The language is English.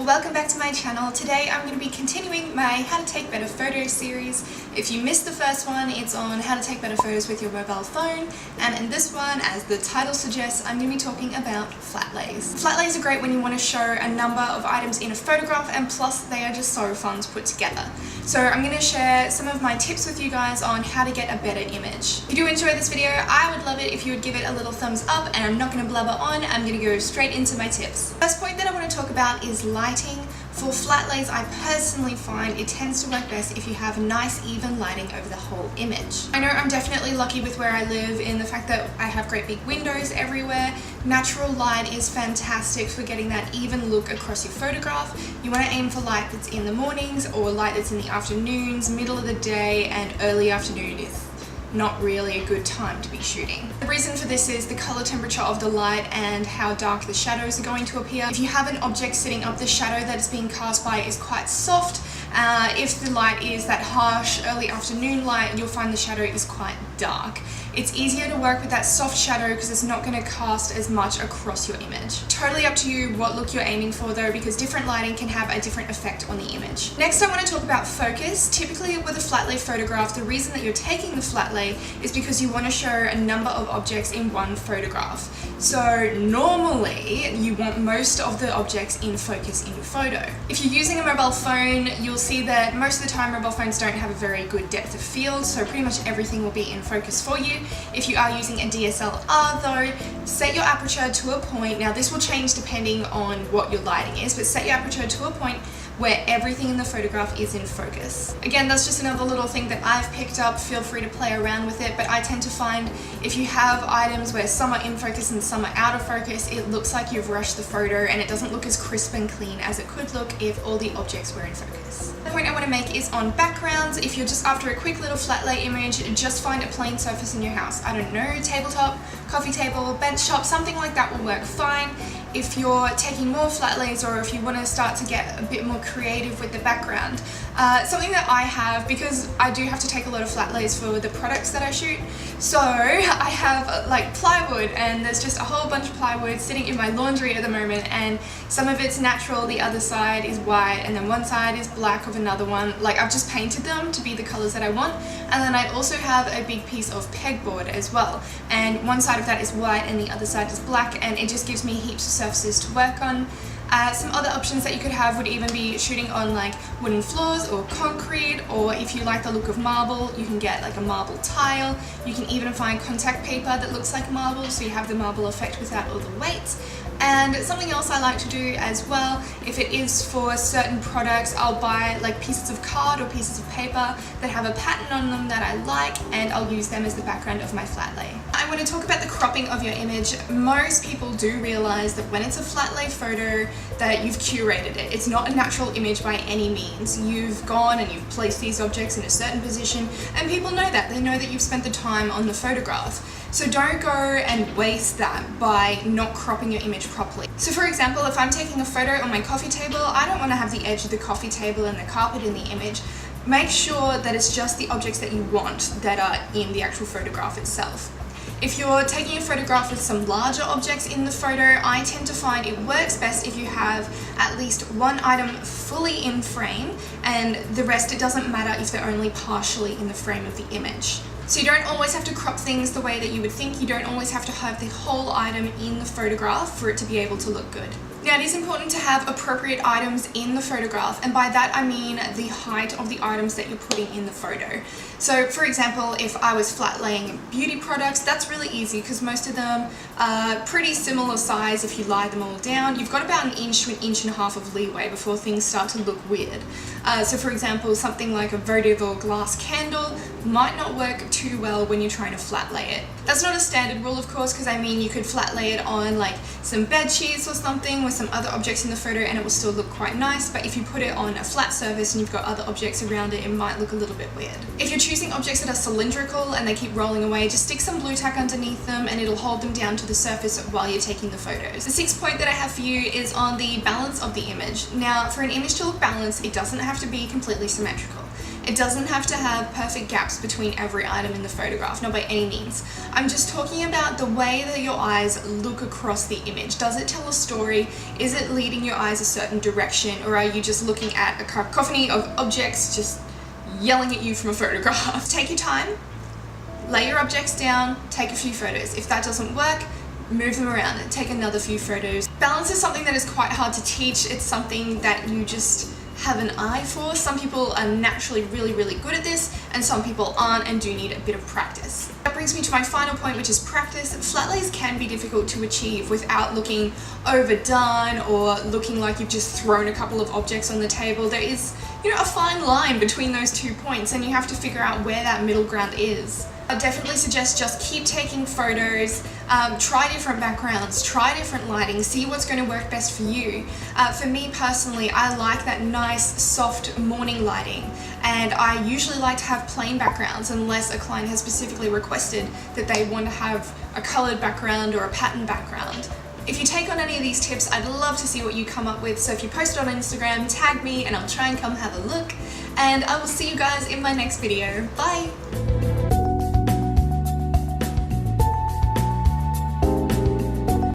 welcome back to my channel. Today I'm going to be continuing my How to Take Better Photos series. If you missed the first one, it's on how to take better photos with your mobile phone, and in this one, as the title suggests, I'm going to be talking about flat lays. Flat lays are great when you want to show a number of items in a photograph, and plus they are just so fun to put together. So I'm going to share some of my tips with you guys on how to get a better image. If you do enjoy this video, I would love it if you would give it a little thumbs up, and I'm not going to blabber on, I'm going to go straight into my tips. First point that I want to talk about is lighting. For flat lays, I personally find it tends to work best if you have nice even lighting over the whole image. I know I'm definitely lucky with where I live in the fact that I have great big windows everywhere. Natural light is fantastic for getting that even look across your photograph. You want to aim for light that's in the mornings or light that's in the afternoons, middle of the day, and early afternoon is not really a good time to be shooting. The reason for this is the color temperature of the light and how dark the shadows are going to appear. If you have an object sitting up, the shadow that it's being cast by is quite soft. If the light is that harsh early afternoon light, you'll find the shadow is quite dark. It's easier to work with that soft shadow because it's not going to cast as much across your image. Totally up to you what look you're aiming for though, because different lighting can have a different effect on the image. Next, I want to talk about focus. Typically with a flat lay photograph, the reason that you're taking the flat lay is because you want to show a number of objects in one photograph. So normally you want most of the objects in focus in your photo. If you're using a mobile phone, you'll see that most of the time mobile phones don't have a very good depth of field, so pretty much everything will be in focus for you. If you are using a DSLR though, set your aperture to a point. Now this will change depending on what your lighting is, but set your aperture to a point where everything in the photograph is in focus. Again, that's just another little thing that I've picked up. Feel free to play around with it, but I tend to find if you have items where some are in focus and some are out of focus, it looks like you've rushed the photo and it doesn't look as crisp and clean as it could look if all the objects were in focus. The point I want to make is on backgrounds. If you're just after a quick little flat lay image, just find a plain surface in your house. I don't know, tabletop, coffee table, bench top, something like that will work fine. If you're taking more flat lays or if you want to start to get a bit more creative with the background, something that I have, because I do have to take a lot of flat lays for the products that I shoot, so I have like plywood, and there's just a whole bunch of plywood sitting in my laundry at the moment, and some of it's natural, the other side is white, and then one side is black of another one. Like I've just painted them to be the colors that I want, and then I also have a big piece of pegboard as well, and one side of that is white and the other side is black, and it just gives me heaps of surfaces to work on. Some other options that you could have would even be shooting on like wooden floors or concrete, or if you like the look of marble, you can get like a marble tile. You can even find contact paper that looks like marble, so you have the marble effect without all the weight. And something else I like to do as well, if it is for certain products, I'll buy like pieces of card or pieces of paper that have a pattern on them that I like, and I'll use them as the background of my flat lay. I want to talk about the cropping of your image. Most people do realize that when it's a flat lay photo that you've curated it. It's not a natural image by any means. You've gone and you've placed these objects in a certain position, and people know that. They know that you've spent the time on the photograph. So don't go and waste that by not cropping your image properly. So for example, if I'm taking a photo on my coffee table, I don't want to have the edge of the coffee table and the carpet in the image. Make sure that it's just the objects that you want that are in the actual photograph itself. If you're taking a photograph with some larger objects in the photo, I tend to find it works best if you have at least one item fully in frame, and the rest, it doesn't matter if they're only partially in the frame of the image. So you don't always have to crop things the way that you would think. You don't always have to have the whole item in the photograph for it to be able to look good. Now it is important to have appropriate items in the photograph, and by that I mean the height of the items that you're putting in the photo. So for example, if I was flat laying beauty products, that's really easy because most of them are pretty similar size if you lie them all down. You've got about an inch to an inch and a half of leeway before things start to look weird. So for example, something like a votive or glass candle might not work too well when you're trying to flat lay it. That's not a standard rule, of course, because I mean you could flat lay it on like some bed sheets or something with some other objects in the photo and it will still look quite nice, but if you put it on a flat surface and you've got other objects around it, it might look a little bit weird. If you're choosing objects that are cylindrical and they keep rolling away, just stick some blue tack underneath them and it'll hold them down to the surface while you're taking the photos. The sixth point that I have for you is on the balance of the image. Now, for an image to look balanced, it doesn't have to be completely symmetrical. It doesn't have to have perfect gaps between every item in the photograph, not by any means. I'm just talking about the way that your eyes look across the image. Does it tell a story? Is it leading your eyes a certain direction, or are you just looking at a cacophony of objects just yelling at you from a photograph? Take your time, lay your objects down, take a few photos. If that doesn't work, move them around and take another few photos. Balance is something that is quite hard to teach. It's something that you just have an eye for. Some people are naturally really good at this, and some people aren't and do need a bit of practice. That brings me to my final point, which is practice. Flat lays can be difficult to achieve without looking overdone or looking like you've just thrown a couple of objects on the table. There is, a fine line between those 2 points, and you have to figure out where that middle ground is. I definitely suggest just keep taking photos, try different backgrounds, try different lighting, see what's going to work best for you. For me personally, I like that nice, soft morning lighting, and I usually like to have plain backgrounds unless a client has specifically requested that they want to have a colored background or a pattern background. If you take on any of these tips, I'd love to see what you come up with, so if you post it on Instagram, tag me and I'll try and come have a look, and I will see you guys in my next video. Bye!